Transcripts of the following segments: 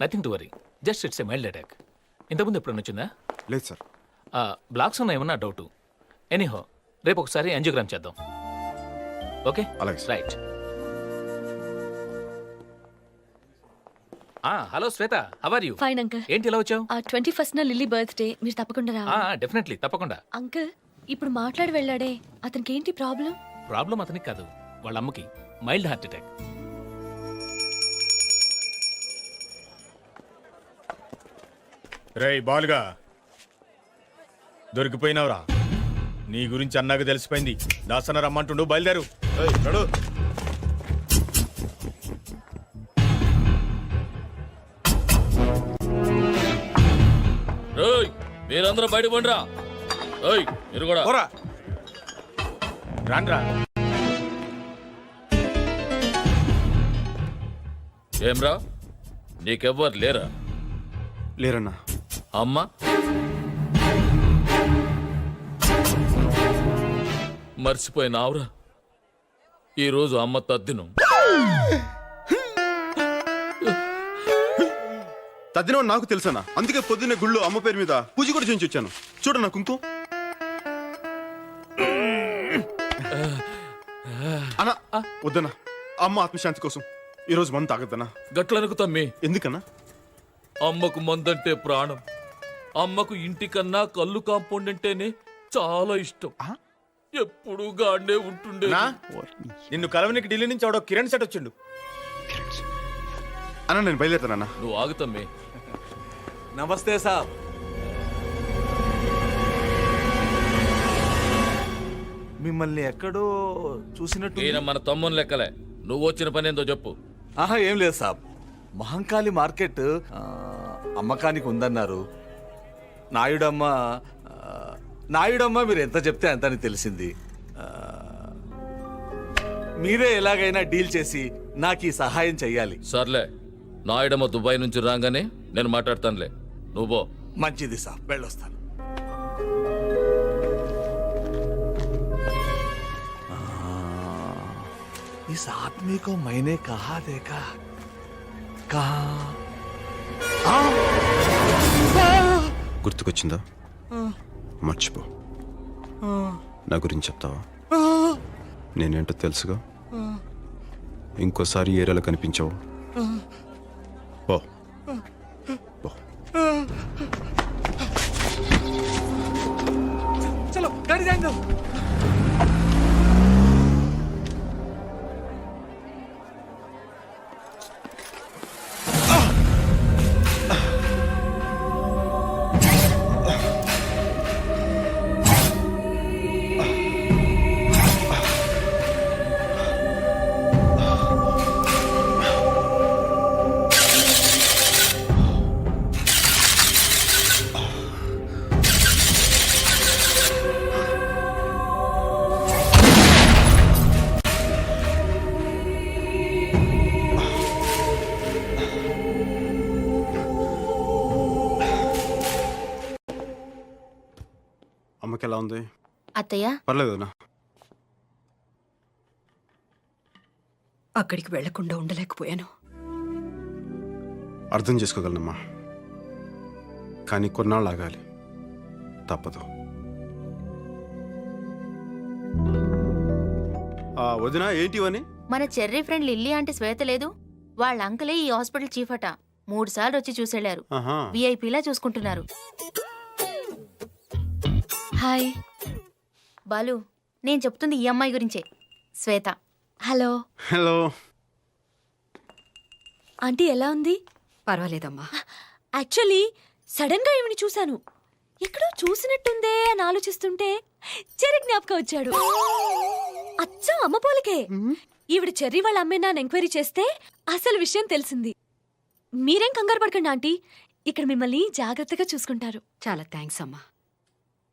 Nothing to worry, just it's a mild attack. ఇంతకుముందు ఎప్పుడన్నా వచ్చిందా? లేదు సార్. బ్లాక్స్ ఉన్న ఏమన్నా డౌట్? ఎనీహో రేపు ఒకసారి యాంజియోగ్రామ్ చేద్దాం. ఓకే అలాగే sir. Right. Hello Shweta, how are you? Fine uncle. ఏంటి ఇలా వచ్చావు? 21st లిల్లీ బర్త్డే, మీరు తప్పకుండా రావాలి. డెఫినెట్లీ, తప్పకుండా. అంకుల్ ఇప్పుడు మాట్లాడి వెళ్ళాడే, అతనికి ఏంటి ప్రాబ్లం? ప్రాబ్లం అతనికి కాదు, వాళ్ళ అమ్మకి మైల్డ్ హార్ట్ అటాక్. రేయ్ బాలుగా, దొరికిపోయినావురా. నీ గురించి అన్నాక తెలిసిపోయింది. దాసన రమ్మంటుండు, బయలుదేరు. నడు. మీరందరూ బయట పండిరా. మీరు కూడా రాన్రా. ఏమ్రా, నీకెవ్వరు లేరా? లేరన్నా. అమ్మ మర్చిపోయినావురా, ఈరోజు అమ్మ తద్దినం. తద్దినం నాకు తెలుసన్నా, అందుకే పొద్దున్నే గుళ్ళు అమ్మ పేరు మీద పూజ కూడా చేయించి వచ్చాను. చూడన్నా కుంకుమ. అన్నా వద్దన్నా, అమ్మ ఆత్మశాంతి కోసం ఈరోజు మందు తాగద్దన్నా. గట్లనుకు తమ్మి. ఎందుకన్నా? అమ్మకు మందంటే ప్రాణం. అమ్మకు ఇంటికన్నా కళ్ళు కాంపౌండ్ అంటేనే చాలా ఇష్టం. ఎప్పుడు గాడే ఉంటుండే. నిన్ను కలవనికి ఢిల్లీ నుంచి ఆవిడ కిరణ్ సెట్ వచ్చిండు. అన్నా నేను బయలుదేరుతానన్నా. నువ్వు ఆగుతమ్మి. నమస్తే సాబ్. మిమ్మల్ని ఎక్కడో చూసినట్టు. ఈయన మన తమ్ముని లెక్కలే. నువ్వు వచ్చిన పని ఏందో చెప్పు. ఆహా, ఏం లేదు సాబ్. మహంకాళి మార్కెట్ అమ్మకానికి ఉందన్నారు. నాయుడమ్మ మీరు ఎంత చెప్తే అంత అని తెలిసింది. మీరే ఎలాగైనా డీల్ చేసి నాకు ఈ సహాయం చెయ్యాలి. సర్లే, నాయుడమ్మ దుబాయ్ నుంచి రాగానే నేను మాట్లాడతానులే. నువ్వు మంచిది సాబ్, వెళ్ళొస్తాను. इस आदमी को मैंने कहा देखा, कहा గుర్తుకొచ్చిందా? మర్చిపో. నా గురించి చెప్తావా? నేనేంటో తెలుసుగా. ఇంకోసారి ఏరియాలో కనిపించావు. ఓ चलो गाड़ी जाएंगे. అమ్మకి ఎలా ఉంది? అత్తయ్య పర్లేదన్నా. అక్కడికి వెళ్లకుండా ఉండలేకపోయాను. అర్థం చేసుకోగలనమ్మా, కానీ కొన్నాళ్ళు ఆగాలి. తప్పదు. వదినా ఏంటివని? మన చెర్రీ ఫ్రెండ్ లిల్లీ ఆంటీ శ్వేత లేదు, వాళ్ళ అంకలే ఈ హాస్పిటల్ చీఫ్ అట. 3 సార్లు వచ్చి చూసెళ్లారు. విఐపీలా చూసుకుంటున్నారు. హాయ్ బాలు, నేను చెప్తుంది ఈ అమ్మాయి గురించే, శ్వేత. హలో. హలో ఆంటీ ఎలా ఉంది? పర్వాలేదమ్మా. యాక్చువల్లీ సడన్ గా ఈవిని చూశాను, ఎక్కడో చూసినట్టుందే అని ఆలోచిస్తుంటే చెర్రీ జ్ఞాపకం వచ్చాడు. అచ్చం అమ్మ పోలికే. ఈవిడ చెర్రీ వాళ్ళ అమ్మేనా అని ఎంక్వైరీ చేస్తే అసలు విషయం తెలిసింది. మీరేం కంగారు పడకండి ఆంటీ, ఇక్కడ మిమ్మల్ని జాగ్రత్తగా చూసుకుంటారు. చాలా థ్యాంక్స్ అమ్మా.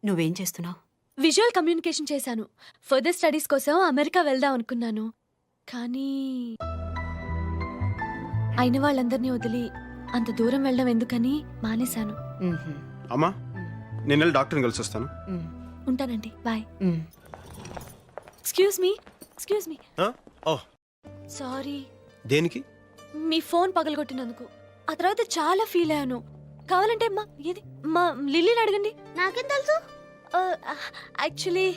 నువ్వేం చేస్తున్నావు? విజువల్ కమ్యూనికేషన్ చేశాను. ఫర్దర్ స్టడీస్ కోసం అమెరికా వెళ్దాం అనుకున్నాను, కానీ అయిన వాళ్ళందరినీ వదిలి అంత దూరం వెళ్ళడం ఎందుకని మానేశాను. అమ్మా, నేను వెళ్ళి డాక్టర్ని కలిసి వస్తాను. ఉంటానండి, బాయ్. Excuse me. సారీ. దేనికి? మీ ఫోన్ పగలగొట్టినందుకు. ఆ తర్వాత చాలా ఫీల్ అయ్యాను. కావాలంటే మా లిల్లీని అడగండి. నాకేం తెలుసు? యాక్చువల్లీ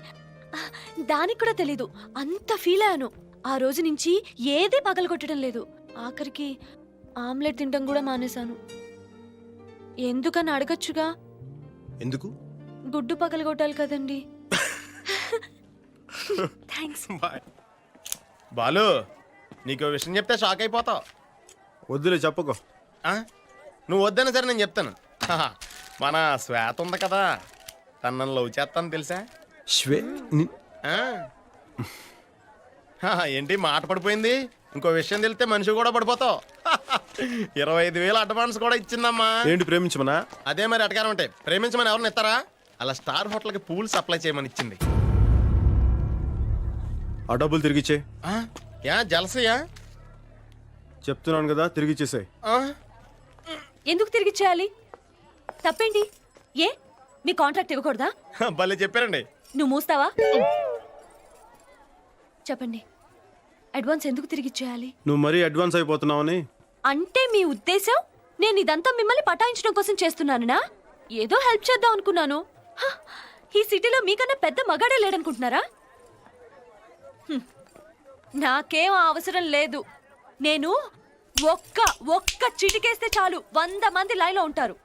దానికి కూడా తెలీదు. అంత ఫీల్ అయ్యాను. ఆ రోజు నుంచి ఏది పగలగొట్టడం లేదు. ఆఖరికి ఆమ్లెట్ తినడం కూడా మానేశాను. ఎందుకని అడగచ్చుగా. ఎందుకు? గుడ్డు పగలగొట్టాలి కదండి. థ్యాంక్స్. బాలు నీకు విషయం చెప్తే షాక్ అయిపోతావు. వద్దులే చెప్పకో. నువ్వు వద్దనే సరే నేను చెప్తాను. మన శ్వేత ఉంది కదా, తనను లవ్ చేస్తాను తెలుసా? ఆ. ఏంటి మాట పడిపోయింది? ఇంకో విషయం తెలిస్తే మనిషి కూడా పడిపోతావు. 25,000 అడ్వాన్స్ కూడా ఇచ్చిందమ్మా. ఏంటి ప్రేమించమనా? అదే మరి అటకారం ఉంటాయి. ప్రేమించమని ఎవరిని ఇస్తారా? అలా స్టార్ హోటల్కి పూల్ సప్లై చేయమని ఇచ్చింది. ఆ డబ్బులు తిరిగిచ్చే. జలసయా? చెప్తున్నాను కదా, తిరిగిచ్చేసాయి. ఎందుకు తిరిగి చేయాలి? తప్పేంటి? ఏ మీ కాంట్రాక్ట్ ఇవ్వకూడదా? భలే చెప్పారండి. నువ్వు మూస్తావా? చెప్పండి, అడ్వాన్స్ ఎందుకు తిరిగి చేయాలి? నువ్వు మరీ అడ్వాన్స్ అయిపోతున్నావని. అంటే మీ ఉద్దేశం నేను ఇదంతా మిమ్మల్ని పటాయించడం కోసం చేస్తున్నానునా? ఏదో హెల్ప్ చేద్దాం అనుకున్నాను. హ, ఈ సిటీలో మీకన్నా పెద్ద మగాడే లేడనుకుంటున్నారా? నాకేం అవసరం లేదు. నేను ఒక్క చిటికేస్తే చాలు 100 మంది లైన్లో ఉంటారు.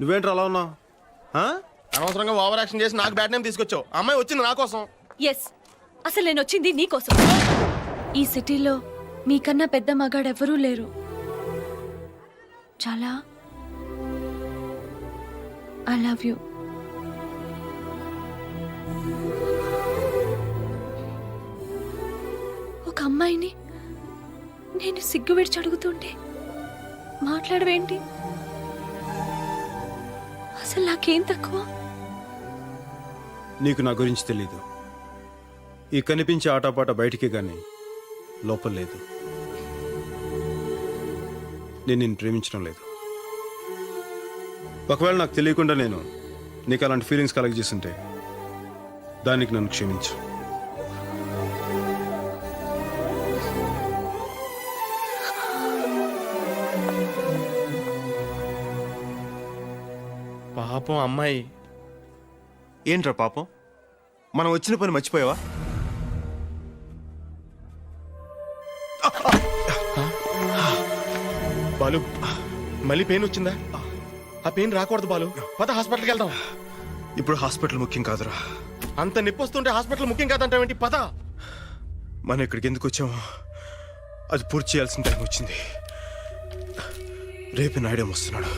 నువ్వేంట్రా అలా ఉన్నావు? అనవసరంగా ఓవర్ యాక్షన్ చేసి నాకు బ్యాడ్ నేమ్ తీసుకొచ్చావు. అమ్మాయి వచ్చింది నా కోసం. ఎస్, అసలు నేను వచ్చింది నీకోసం. ఈ సిటీలో మీకన్నా పెద్ద మగాడెవరూ లేరు. చాలా ఐ లవ్ యూ. ఒక అమ్మాయిని నేను సిగ్గు విడిచి అడుగుతుంటే మాట్లాడవేంటి? అసలు నాకేం తక్కువ? నీకు నా గురించి తెలీదు. ఈ కనిపించే ఆటపాట బయటికి గాని లోపల లేదు. నేను నిన్ను ప్రేమించడం లేదు. ఒకవేళ నాకు తెలియకుండా నేను నీకు అలాంటి ఫీలింగ్స్ కలగజేస్తుంటే దానికి నన్ను క్షమించు. పాపం అమ్మాయి. ఏంట్రా పాపం? మనం వచ్చిన పని మర్చిపోయావా? బాలు, మళ్ళీ పెయిన్ వచ్చిందా? ఆ పెయిన్ రాకూడదు బాలు. పద హాస్పిటల్కి వెళ్దాం. ఇప్పుడు హాస్పిటల్ ముఖ్యం కాదురా. అంత నొప్పి వస్తుంటే హాస్పిటల్ ముఖ్యం కాదంటావేంటి? పద. మనం ఇక్కడికి ఎందుకు వచ్చామో అది పూర్తి చేయాల్సిన టైం వచ్చింది. రేపు నాయుడు వస్తున్నాడు.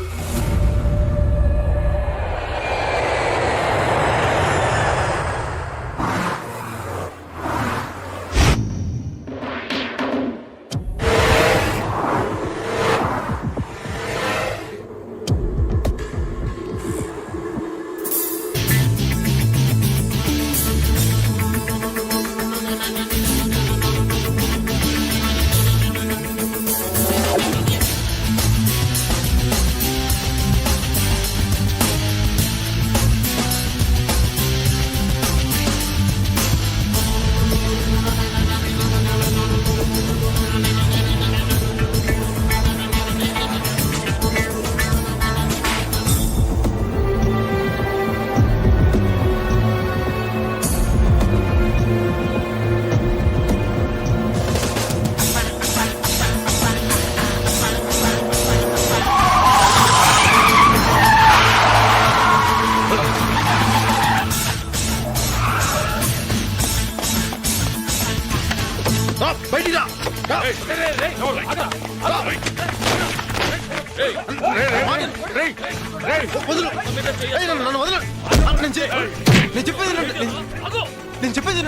నేను చెప్పేది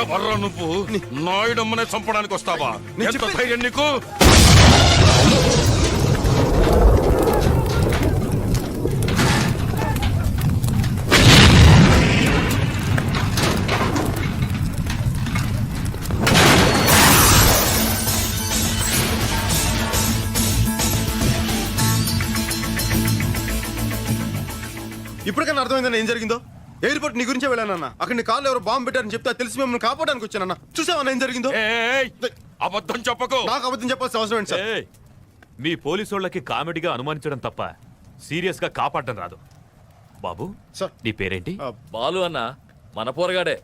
ఎవర్రా నువ్వు? నాయుడమ్మనే చంపడానికి వస్తావా? ఎంత ధైర్యం నీకు? ఇప్పటికైనా అర్థమైందన్న ఏం జరిగిందో? ఎయిర్పోర్ట్ నీ గురించే వెళ్ళానన్న. అక్కడ నీ కాళ్ళు ఎవరు బాంబు పెట్టారని చెప్తే అది తెలిసి మిమ్మల్ని కాపాడడానికి వచ్చానన్న. చూసావన్న ఏం జరిగిందో? ఏయ్, అబద్ధం చెప్పకు. నాకు అబద్ధం చెప్పాల్సిన అవసరం ఏంటి సార్? ఏయ్, మీ పోలీసోళ్ళకి కామెడీగా అనుమానించడం తప్ప సీరియస్ గా కాపాడడం రాదు. బాబు, సార్. నీ పేరేంటి? బాలు అన్న మన పోరగాడే,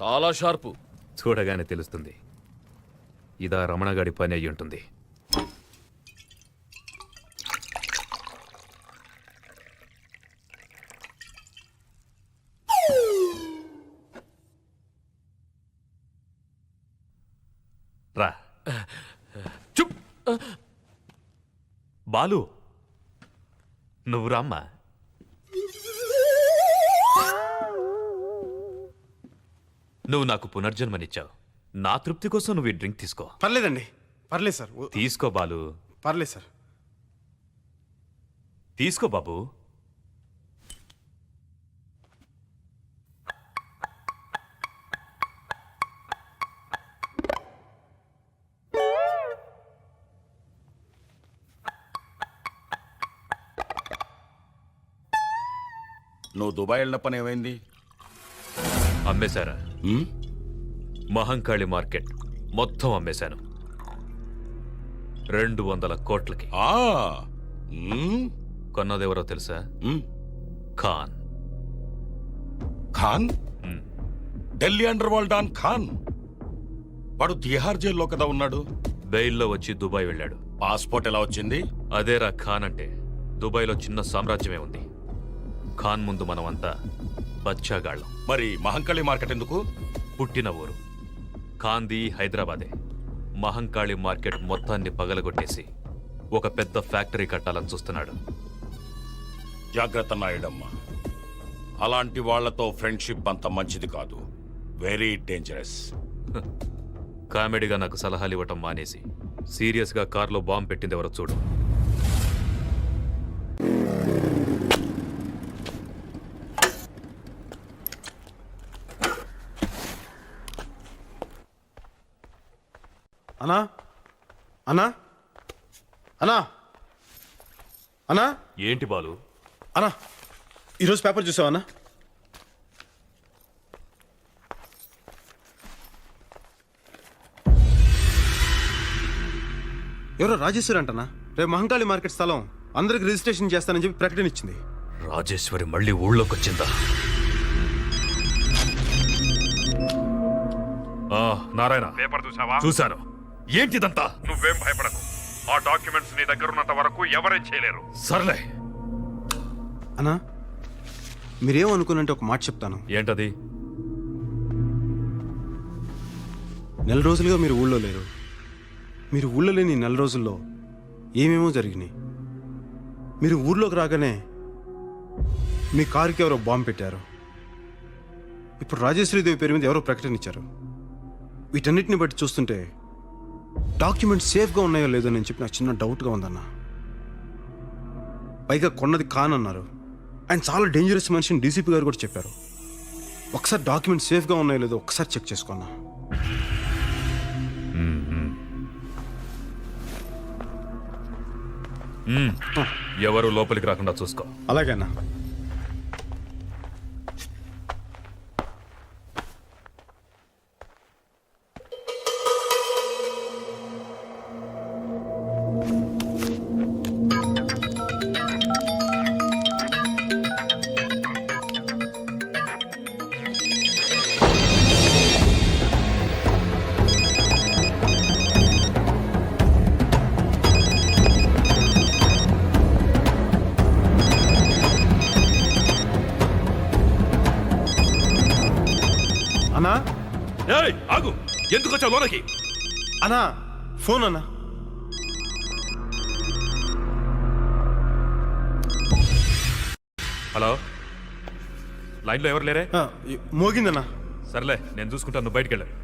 చాలా షార్పు. చూడగానే తెలుస్తుంది. ఇదా రమణగాడి పని అయ్యి ఉంటుంది. రా. చుప్. బాలు, నువ్వు రామ్మా. నువ్వు నాకు పునర్జన్మనిచ్చావు. నా తృప్తి కోసం నువ్వు ఈ డ్రింక్ తీసుకో. పర్లేదండి, పర్లేదు సార్. తీసుకో బాలు, పర్లేదు సార్. తీసుకో బాబు. నువ్వు దుబాయ్ వెళ్ళిన పని ఏమైంది? అమ్మేశారా? మహంకాళి మార్కెట్ మొత్తం అమ్మేశాను. 200 కోట్లకి. ఆ, మ్మ్, కొన్నదెవరో తెలుసా? మ్మ్. ఖాన్. ఖాన్? మ్మ్. Delhi underworld don Khan. వాడు తిహార్ జైల్లో కదా ఉన్నాడు. బెయిల్లో వచ్చి దుబాయ్ వెళ్ళాడు. పాస్పోర్ట్ ఎలా వచ్చింది? అదేరా ఖాన్ అంటే. దుబాయ్లో చిన్న సామ్రాజ్యమే ఉంది. ఖాన్ ముందు మనమంతా బచ్చాగాళ్ళం. మరి మహంకాళి మార్కెట్ ఎందుకు? పుట్టిన ఊరు ఖాన్ది హైదరాబాదే. మహంకాళి మార్కెట్ మొత్తాన్ని పగలగొట్టేసి ఒక పెద్ద ఫ్యాక్టరీ కట్టాలని చూస్తున్నాడు. జాగ్రత్త నాయుడమ్మ, అలాంటి వాళ్లతో ఫ్రెండ్షిప్ అంత మంచిది కాదు. Very dangerous. కామెడీగా నాకు సలహాలు ఇవ్వటం మానేసి సీరియస్గా కార్లో బాంబు పెట్టింది ఎవరో చూడు. అన్నా, అన్నా, అన్నా, అన్నా, ఏంటి బాలు? అన్నా, ఈరోజు పేపర్ చూసావా అన్నా? ఎవరో రాజేశ్వరి అంటనా రేపు మహంకాళి మార్కెట్ స్థలం అందరికి రిజిస్ట్రేషన్ చేస్తానని చెప్పి ప్రకటన ఇచ్చింది. రాజేశ్వరి మళ్ళీ ఊళ్ళోకి వచ్చిందా? నారాయణ, పేపర్ చూసావా? చూశాను. ఏంటిదంతా? నువ్వేం భయపడకు. ఆ డాక్యుమెంట్స్ నీ దగ్గర ఉన్నంత వరకు ఎవరేం చేయలేరు. సర్లే. అన్నా, మీరేమనుకున్నంటే ఒక మాట చెప్తాను. ఏంటది? నెల రోజులుగా మీరు ఊళ్ళో లేరు. మీరు ఊళ్ళో లేని నెల రోజుల్లో ఏమేమో జరిగినాయి. మీరు ఊర్లోకి రాగానే మీ కారుకి ఎవరో బాంబు పెట్టారు. ఇప్పుడు రాజేశ్వరీదేవి పేరు మీద ఎవరో ప్రకటన ఇచ్చారు. వీటన్నిటిని బట్టి చూస్తుంటే డాక్యుమెంట్స్ సేఫ్గా ఉన్నాయో లేదో నేను చెప్పి నాకు చిన్న డౌట్గా ఉందన్న. పైగా కొన్నది ఖాన్ అన్నారు. ఆయన చాలా డేంజరస్ మనిషిని డీసీపీ గారు కూడా చెప్పారు. ఒకసారి డాక్యుమెంట్స్ సేఫ్గా ఉన్నాయో లేదో ఒకసారి చెక్ చేసుకున్నా. ఎవరు లోపలికి రాకుండా చూసుకో. అలాగేనా? అన్నా, ఏయ్, ఆగు. ఎందుకు వచ్చావు లోనకి? అన్నా, ఫోన్ అన్నా. హలో, లైన్లో ఎవరు లేరే? మోగిందన్నా. సర్లే, నేను చూసుకుంటాను. నువ్వు బయటికి వెళ్ళాను.